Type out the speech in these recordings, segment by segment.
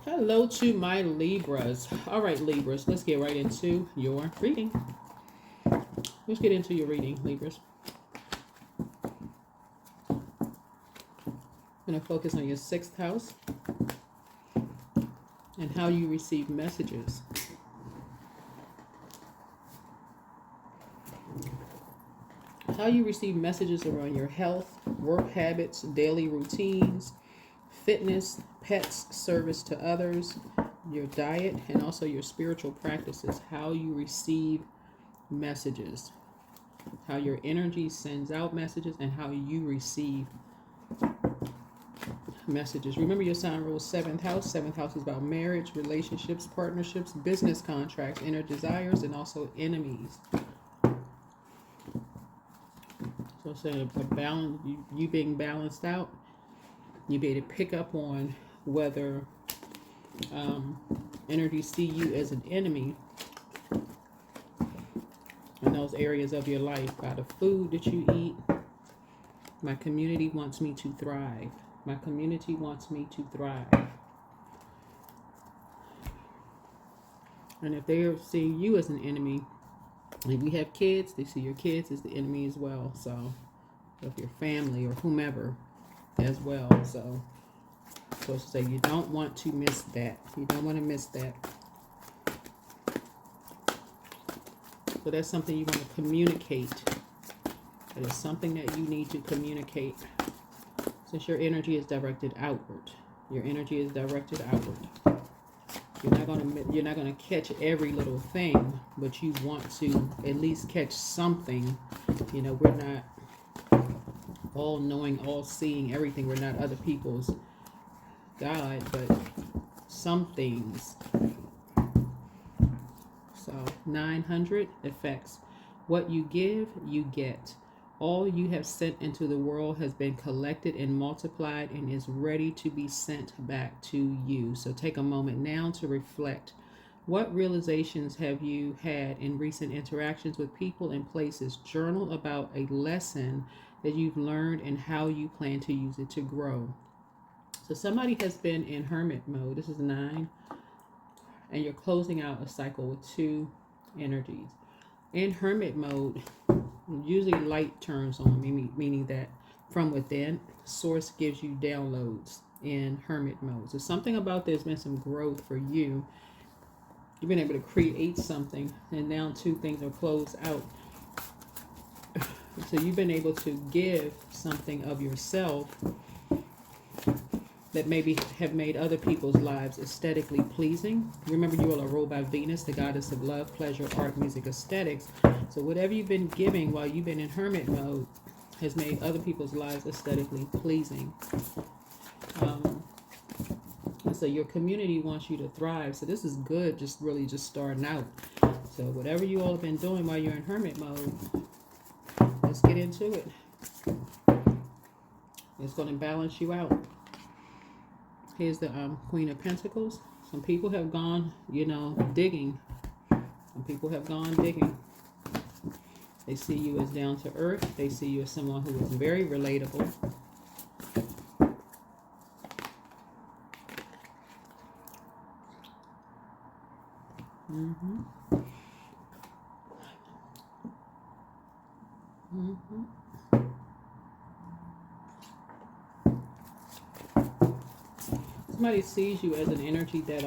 Hello to my Libras. All right, Libras, let's get right into your reading. Let's get into your reading, Libras. I'm going to focus on your sixth house and how you receive messages. How you receive messages around your health, work habits, daily routines, fitness, pets, service to others, your diet, and also your spiritual practices. How you receive messages. How your energy sends out messages and how you receive messages. Remember your sign rules, seventh house. Seventh house is about marriage, relationships, partnerships, business contracts, inner desires, and also enemies. So saying a balance, you being balanced out, you be able to pick up on whether energies see you as an enemy in those areas of your life. By the food that you eat, my community wants me to thrive. My community wants me to thrive. And if they are seeing you as an enemy, if you have kids, they see your kids as the enemy as well. So, of your family or whomever as well. So to say you don't want to miss that. You don't want to miss that. So that's something you want to communicate. That is something that you need to communicate. Since your energy is directed outward. Your energy is directed outward. You're not gonna catch every little thing, but you want to at least catch something. You know, we're not all knowing, all seeing everything. We're not other people's God, but some things. So 900 affects what you give, you get. All you have sent into the world has been collected and multiplied and is ready to be sent back to you. So take a moment now to reflect. What realizations have you had in recent interactions with people and places? Journal about a lesson that you've learned and how you plan to use it to grow. So somebody has been in hermit mode. This is 9. And you're closing out a cycle with 2 energies. In hermit mode, usually light turns on, meaning that from within, source gives you downloads in hermit mode. So something about there's been some growth for you. You've been able to create something, and now 2 things are closed out. So you've been able to give something of yourself that maybe have made other people's lives aesthetically pleasing. Remember, you all are ruled by Venus, the goddess of love, pleasure, art, music, aesthetics. So whatever you've been giving while you've been in hermit mode has made other people's lives aesthetically pleasing. And so your community wants you to thrive. So this is good, just starting out. So whatever you all have been doing while you're in hermit mode, let's get into it. It's going to balance you out. Here's the Queen of Pentacles. Some people have gone, digging. Some people have gone digging. They see you as down to earth. They see you as someone who is very relatable. Somebody sees you as an energy that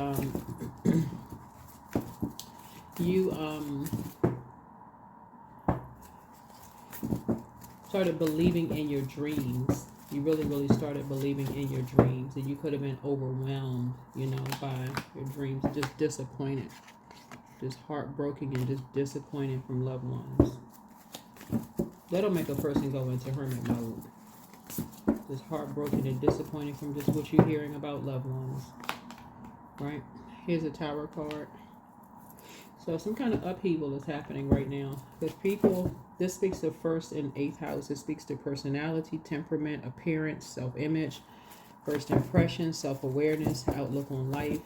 you started believing in your dreams. You really started believing in your dreams, and you could have been overwhelmed, by your dreams, just disappointed, just heartbroken and just disappointed from loved ones. That'll make a person go into hermit mode. Just heartbroken and disappointed from just what you're hearing about loved ones. Right? Here's a Tower card. So some kind of upheaval is happening right now. Because people, this speaks to 1st and 8th house. It speaks to personality, temperament, appearance, self-image, first impression, self-awareness, outlook on life.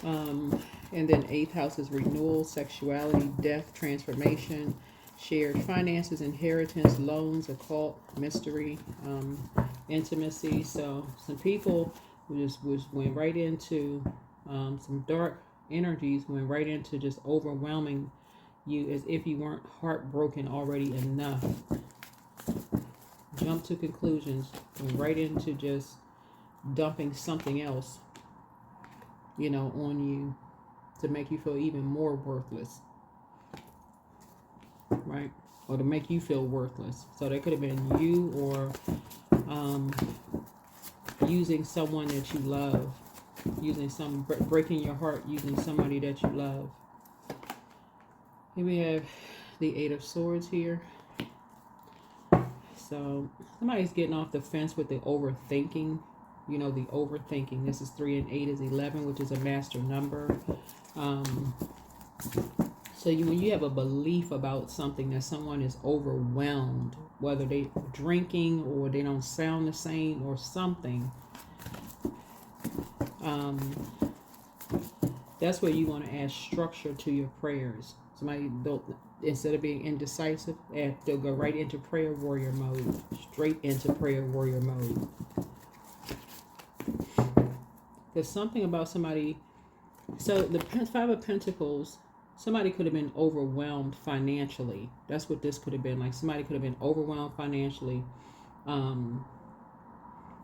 And then 8th house is renewal, sexuality, death, transformation, shared finances, inheritance, loans, occult, mystery, intimacy. So some people went right into some dark energies, went right into just overwhelming you as if you weren't heartbroken already enough. Jump to conclusions, went right into just dumping something else, on you to make you feel even more worthless, right? Or to make you feel worthless. So that could have been you, or using someone that you love, breaking your heart using somebody that you love. Here we have the Eight of Swords here. So somebody's getting off the fence with the overthinking. The overthinking. This is 3 and 8 is 11, which is a master number. When you have a belief about something that someone is overwhelmed, whether they drinking or they don't sound the same or something, that's where you want to add structure to your prayers. Somebody don't, instead of being indecisive, they'll go right into prayer warrior mode, straight into prayer warrior mode. There's something about somebody. So the Five of Pentacles, somebody could have been overwhelmed financially. That's what this could have been. Like somebody could have been overwhelmed financially. But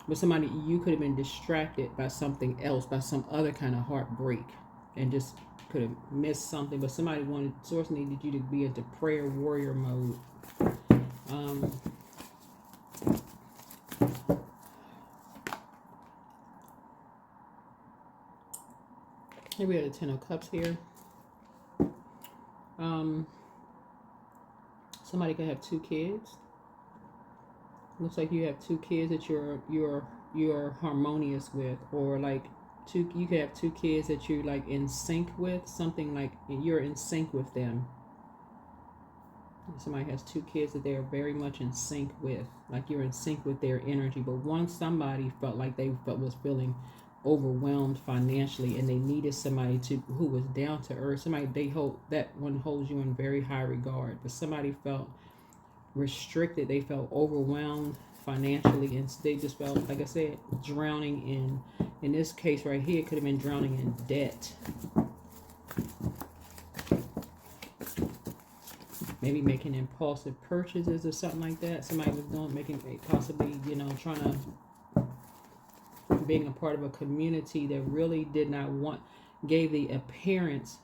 you could have been distracted by something else, by some other kind of heartbreak, and just could have missed something. But source needed you to be into prayer warrior mode. Here we have the Ten of Cups here. Somebody could have 2 kids. Looks like you have 2 kids that you're harmonious with, or like you could have 2 kids that you're like in sync with, something like you're in sync with them. Somebody has 2 kids that they are very much in sync with, like you're in sync with their energy. But somebody felt like was feeling overwhelmed financially, and they needed somebody who was down to earth. Somebody that one holds you in very high regard. But somebody felt restricted. They felt overwhelmed financially, and they just felt, like I said, drowning in this case right here, it could have been drowning in debt. Maybe making impulsive purchases or something like that. Somebody was possibly, trying to, being a part of a community that really did not gave the appearance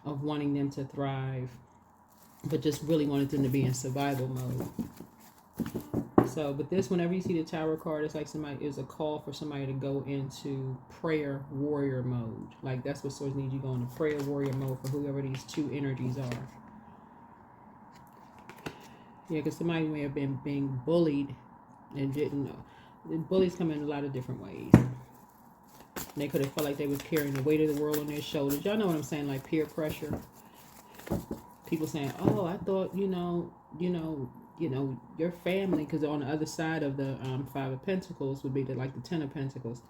of wanting them to thrive, but just really wanted them to be in survival mode. So, but this, whenever you see the Tower card, it's like is a call for somebody to go into prayer warrior mode. Like that's what Swords needs you to go into prayer warrior mode for whoever these 2 energies are. Yeah, because somebody may have been being bullied and didn't know. Bullies come in a lot of different ways. They could have felt like they was carrying the weight of the world on their shoulders. Y'all know what I'm saying, like peer pressure. People saying, "Oh, I thought, your family," because on the other side of the 5 of Pentacles would be the 10 of Pentacles.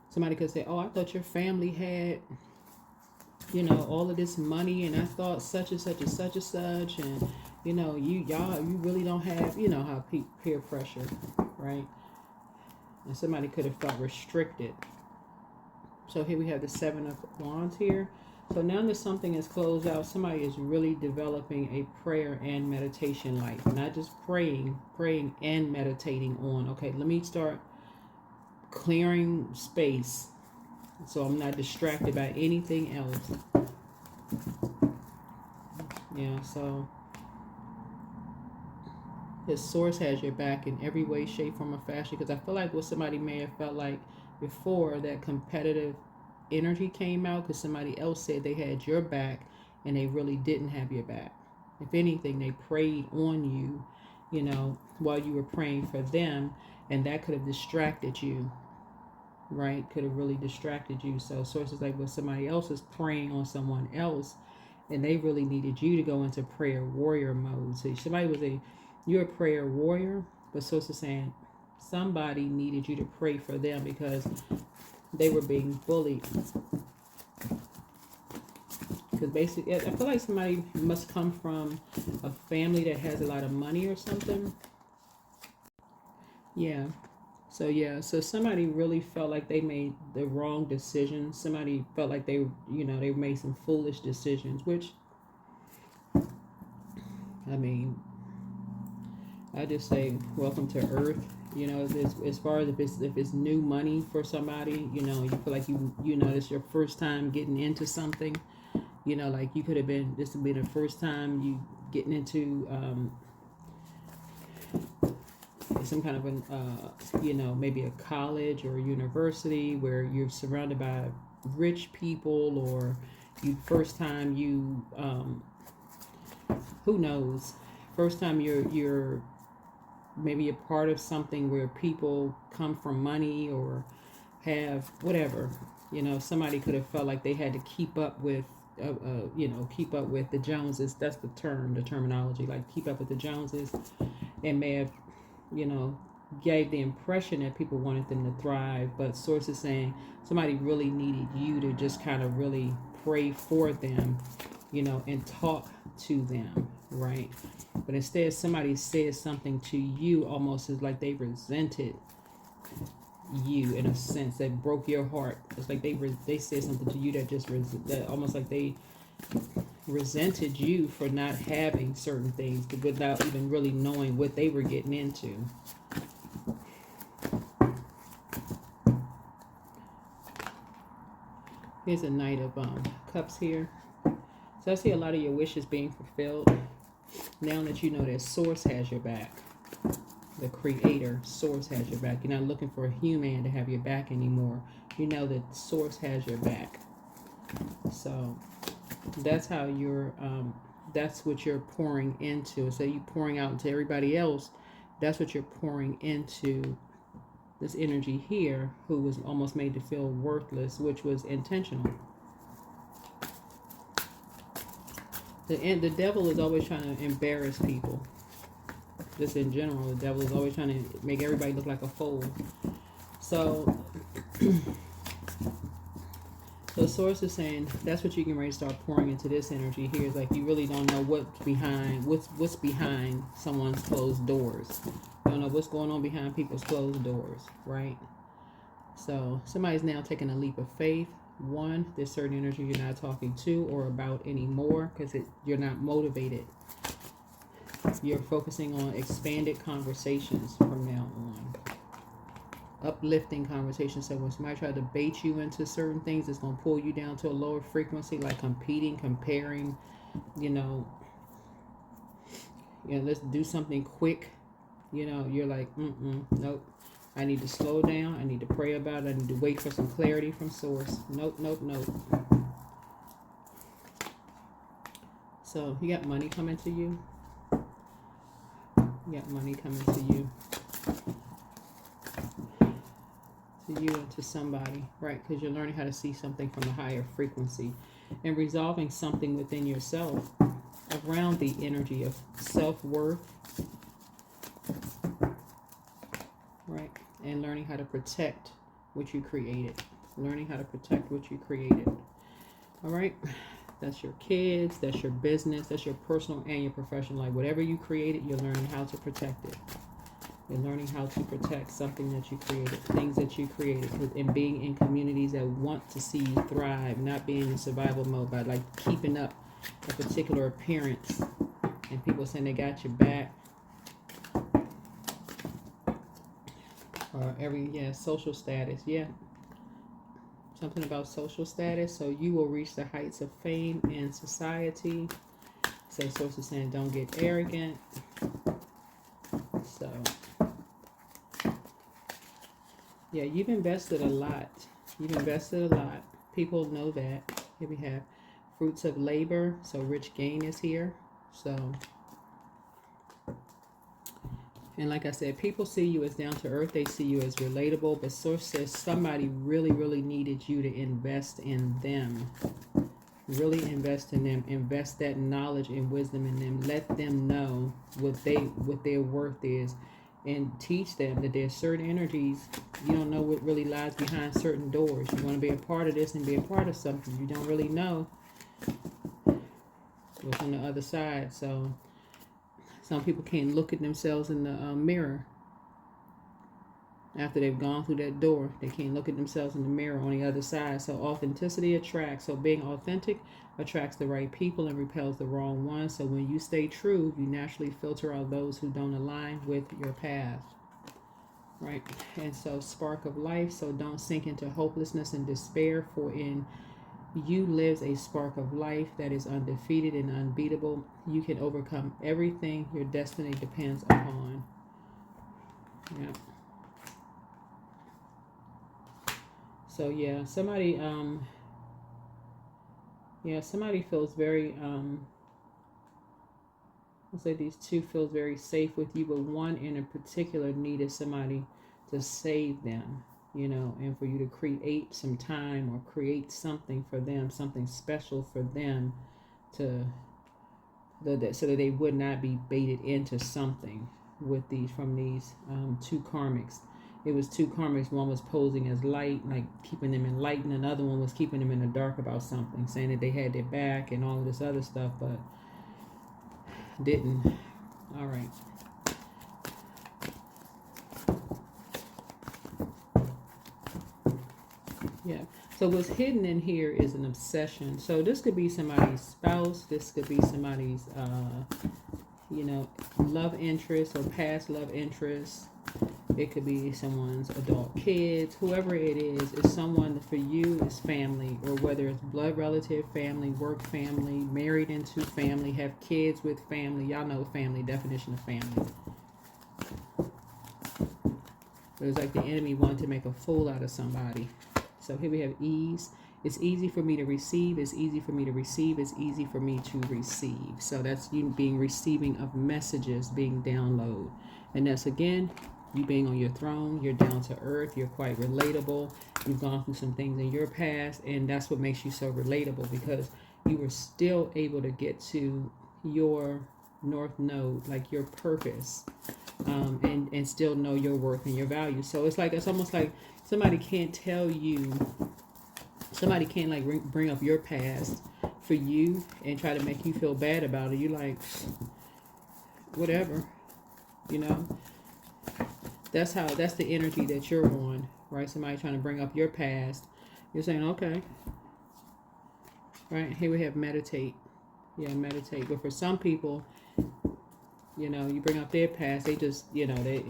Somebody could say, "Oh, I thought your family had, all of this money, and I thought such and such and such and such, and you really don't have, how peer pressure, right?" And somebody could have felt restricted. So here we have the 7 of Wands here. So now that something is closed out, somebody is really developing a prayer and meditation life. Not just praying and meditating on, okay, let me start clearing space so I'm not distracted by anything else. Yeah, so his source has your back in every way, shape, form, or fashion. Because I feel like what somebody may have felt like before, that competitive energy came out because somebody else said they had your back and they really didn't have your back. If anything, they preyed on you, while you were praying for them, and that could have distracted you, right? Could have really distracted you. So sources like, well, somebody else is preying on someone else, and they really needed you to go into prayer warrior mode. So you're a prayer warrior, but sources saying somebody needed you to pray for them because they were being bullied. Because basically, I feel like somebody must come from a family that has a lot of money or something. Yeah. So yeah, so somebody really felt like they made the wrong decision. Somebody felt like they, they made some foolish decisions, which, I mean, I just say welcome to Earth. As far as if it's new money for somebody, you feel like it's your first time getting into something. Like you could have been, this would be the first time you getting into some kind of maybe a college or a university where you're surrounded by rich people, or first time who knows, first time you're maybe a part of something where people come from money or have whatever. Somebody could have felt like they had to keep up with keep up with the Joneses. That's the terminology, like keep up with the Joneses, and may have gave the impression that people wanted them to thrive, but sources saying somebody really needed you to just kind of really pray for them, and talk to them, right? But instead, somebody says something to you almost as like they resented you in a sense, that broke your heart. It's like they said something to you that that almost like they resented you for not having certain things, without even really knowing what they were getting into. Here's a Knight of Cups here. So I see a lot of your wishes being fulfilled. Now that you know that Source has your back, the Creator, Source has your back. You're not looking for a human to have your back anymore. You know that Source has your back. So that's how that's what you're pouring into. So you pouring out into everybody else. That's what you're pouring into this energy here, who was almost made to feel worthless, which was intentional. The devil is always trying to embarrass people. Just in general, the devil is always trying to make everybody look like a fool. So, so Source is saying that's what you can really start pouring into this energy here. Is like you really don't know what's behind someone's closed doors. You don't know what's going on behind people's closed doors, right? So somebody's now taking a leap of faith. One, there's certain energy you're not talking to or about anymore because you're not motivated. You're focusing on expanded conversations from now on. Uplifting conversations. So when somebody tries to bait you into certain things, it's going to pull you down to a lower frequency, like competing, comparing, let's do something quick. You're like, nope. I need to slow down. I need to pray about it. I need to wait for some clarity from Source. Nope. So you got money coming to you. You got money coming to you. To you and to somebody, right? Because you're learning how to see something from a higher frequency and resolving something within yourself around the energy of self-worth, right? And learning how to protect what you created. Learning how to protect what you created. All right? That's your kids, that's your business, that's your personal and your professional life. Whatever you created, you're learning how to protect it. You're learning how to protect something that you created, things that you created, and being in communities that want to see you thrive, not being in survival mode by like keeping up a particular appearance and people saying they got your back. Or social status, something about social status. So you will reach the heights of fame in society. So Source is saying don't get arrogant. So yeah, you've invested a lot. People know that. Here we have fruits of labor. So rich gain is here. So, and like I said, people see you as down to earth. They see you as relatable. But Source says somebody really, really needed you to invest in them. Really invest in them. Invest that knowledge and wisdom in them. Let them know what their worth is. And teach them that there's certain energies. You don't know what really lies behind certain doors. You want to be a part of this and be a part of something. You don't really know what's on the other side. So some people can't look at themselves in the mirror. After they've gone through that door, they can't look at themselves in the mirror on the other side. So authenticity attracts. So being authentic attracts the right people and repels the wrong ones. So when you stay true, you naturally filter out those who don't align with your path. Right? And so spark of life. So don't sink into hopelessness and despair, for in you lives a spark of life that is undefeated and unbeatable. You can overcome everything your destiny depends upon. Yeah. So yeah, somebody somebody feels very I'll say these two feels very safe with you, but one in particular needed somebody to save them, and for you to create some time or create something for them, something special for them to so that they would not be baited into something with these from these two karmics. It was two karmics. One was posing as light, like keeping them enlightened. Another one was keeping them in the dark about something, saying that they had their back and all of this other stuff, but didn't. All right. Yeah. So what's hidden in here is an obsession. So this could be somebody's spouse. This could be somebody's, love interest or past love interest. It could be someone's adult kids. Whoever it is someone for you is family, or whether it's blood relative, family, work family, married into family, have kids with family. Y'all know family, definition of family. It was like the enemy wanted to make a fool out of somebody. So here we have ease. It's easy for me to receive. It's easy for me to receive. It's easy for me to receive. So that's you being receiving of messages, being download. And that's, again, you being on your throne. You're down to earth. You're quite relatable. You've gone through some things in your past. And that's what makes you so relatable, because you were still able to get to your north node, like your purpose, and still know your worth and your value. So it's almost like somebody can't tell you, somebody can't like bring up your past for you and try to make you feel bad about it. You like, whatever, that's the energy that you're on, right? Somebody trying to bring up your past. You're saying, okay, right? Here we have meditate. Yeah, meditate. But for some people, you bring up their past, they just, they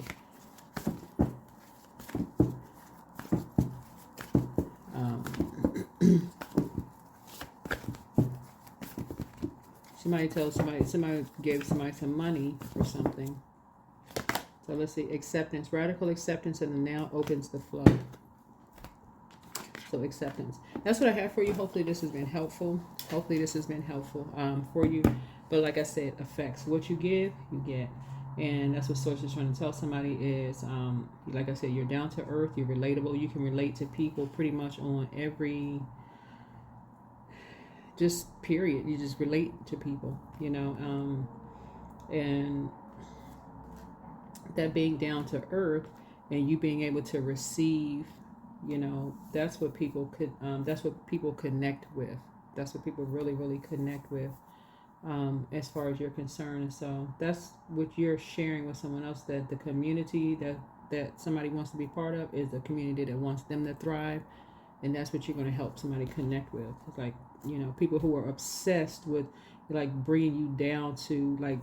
somebody gave somebody some money or something. So let's see, acceptance, radical acceptance, and now opens the flow. So acceptance. That's what I have for you. Hopefully this has been helpful. For you. But like I said, affects what you give, you get. And that's what Source is trying to tell somebody is, like I said, you're down to earth, you're relatable, you can relate to people pretty much on every, just period. You just relate to people, and that being down to earth and you being able to receive, that's what people connect with. That's what people really, really connect with, as far as you're concerned. And so that's what you're sharing with someone else, that the community that somebody wants to be part of is a community that wants them to thrive. And that's what you're going to help somebody connect with. It's like, people who are obsessed with like bringing you down to like,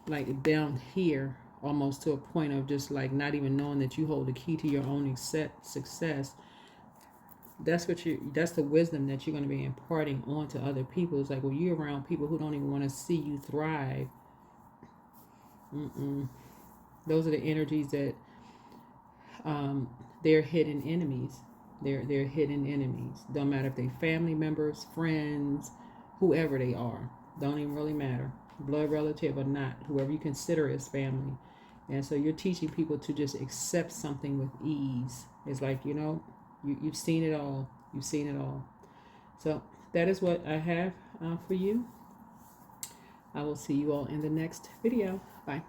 like down here, almost to a point of just like not even knowing that you hold the key to your own success. That's the wisdom that you're going to be imparting on to other people. It's like, when you're around people who don't even want to see you thrive, those are the energies that they're hidden enemies. They're hidden enemies. Don't matter if they're family members, friends, whoever they are. Don't even really matter. Blood relative or not, whoever you consider as family. And so you're teaching people to just accept something with ease. It's like, you've seen it all. You've seen it all. So that is what I have for you. I will see you all in the next video. Bye.